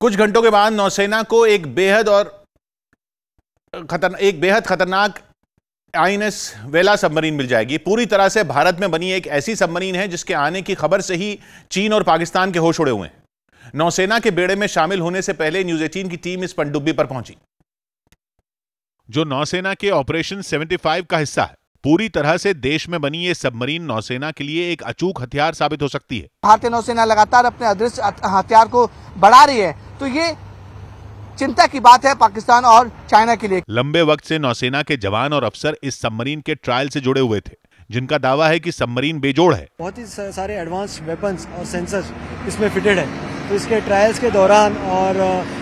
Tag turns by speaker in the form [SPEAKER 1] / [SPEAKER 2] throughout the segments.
[SPEAKER 1] कुछ घंटों के बाद नौसेना को एक बेहद खतरनाक आईएनएस वेला सबमरीन मिल जाएगी। पूरी तरह से भारत में बनी एक ऐसी सबमरीन है जिसके आने की खबर से ही चीन और पाकिस्तान के होश उड़े हुए हैं। नौसेना के बेड़े में शामिल होने से पहले न्यूज 18 की टीम इस पनडुब्बी पर पहुंची, जो नौसेना के ऑपरेशन 75 का हिस्सा है। पूरी तरह से देश में बनी ये सबमरीन नौसेना के लिए एक अचूक हथियार साबित हो सकती है।
[SPEAKER 2] भारतीय नौसेना लगातार अपने अदृश्य हथियार को बढ़ा रही है, तो ये चिंता की बात है पाकिस्तान और चाइना के लिए।
[SPEAKER 1] लंबे वक्त से नौसेना के जवान और अफसर इस सबमरीन के ट्रायल से जुड़े हुए थे, जिनका दावा है कि सबमरीन बेजोड़ है।
[SPEAKER 3] बहुत ही सारे एडवांस वेपन्स और सेंसर्स इसमें फिटेड है, तो इसके ट्रायल्स के दौरान और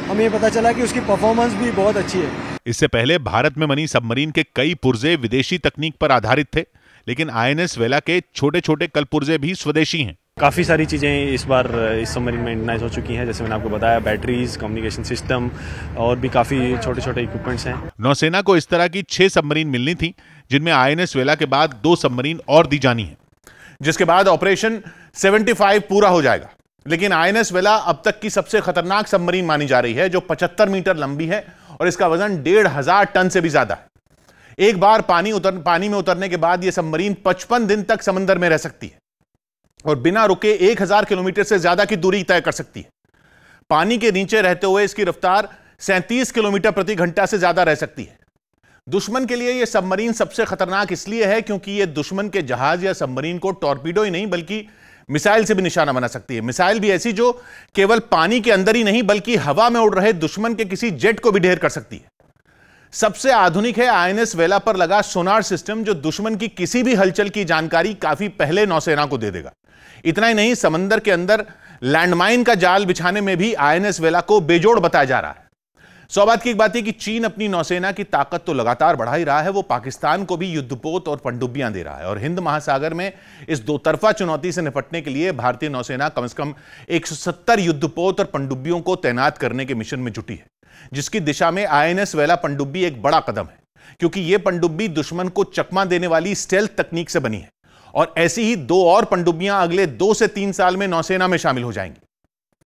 [SPEAKER 3] हमें ये पता चला कि उसकी परफॉर्मेंस भी बहुत अच्छी है।
[SPEAKER 1] इससे पहले भारत में बनी सबमरीन के कई पुर्जे विदेशी तकनीक पर आधारित थे, लेकिन आईएनएस वेला के छोटे छोटे कल पुर्जे भी स्वदेशी हैं।
[SPEAKER 4] काफ़ी सारी चीज़ें इस बार इस सबमरीन में इंटरनाइज हो चुकी हैं, जैसे मैंने आपको बताया, बैटरीज, कम्युनिकेशन सिस्टम और भी काफ़ी छोटे छोटे इक्विपमेंट्स हैं।
[SPEAKER 1] नौसेना को इस तरह की 6 सबमरीन मिलनी थी, जिनमें आईएनएस वेला के बाद 2 सबमरीन और दी जानी है, जिसके बाद ऑपरेशन 75 पूरा हो जाएगा। लेकिन आईएनएस वेला अब तक की सबसे खतरनाक सबमरीन मानी जा रही है, जो 75 मीटर लंबी है और इसका वजन 1500 टन से भी ज्यादा है। एक बार पानी में उतरने के बाद यह सबमरीन 55 दिन तक समंदर में रह सकती है और बिना रुके 1000 किलोमीटर से ज्यादा की दूरी तय कर सकती है। पानी के नीचे रहते हुए इसकी रफ्तार 37 किलोमीटर प्रति घंटा से ज्यादा रह सकती है। दुश्मन के लिए यह सबमरीन सबसे खतरनाक इसलिए है क्योंकि यह दुश्मन के जहाज या सबमरीन को टॉर्पीडो ही नहीं बल्कि मिसाइल से भी निशाना बना सकती है। मिसाइल भी ऐसी जो केवल पानी के अंदर ही नहीं बल्कि हवा में उड़ रहे दुश्मन के किसी जेट को भी ढेर कर सकती है। सबसे आधुनिक है आईएनएस वेला पर लगा सोनार सिस्टम, जो दुश्मन की किसी भी हलचल की जानकारी काफी पहले नौसेना को दे देगा। इतना ही नहीं, समंदर के अंदर लैंडमाइन का जाल बिछाने में भी आईएनएस वेला को बेजोड़ बताया जा रहा है। सौभाग्य की एक बात है कि चीन अपनी नौसेना की ताकत तो लगातार बढ़ा ही रहा है, वो पाकिस्तान को भी युद्धपोत और पनडुब्बियां दे रहा है। और हिंद महासागर में इस दो तरफा चुनौती से निपटने के लिए भारतीय नौसेना कम से कम 170 युद्धपोत और पनडुब्बियों को तैनात करने के मिशन में जुटी है, जिसकी दिशा में आईएनएस वेला पनडुब्बी एक बड़ा कदम है, क्योंकि यह पनडुब्बी दुश्मन को चकमा देने वाली स्टेल्थ तकनीक से बनी है। और ऐसी ही 2 और पनडुब्बियां अगले 2 से 3 साल में नौसेना में शामिल हो जाएंगी।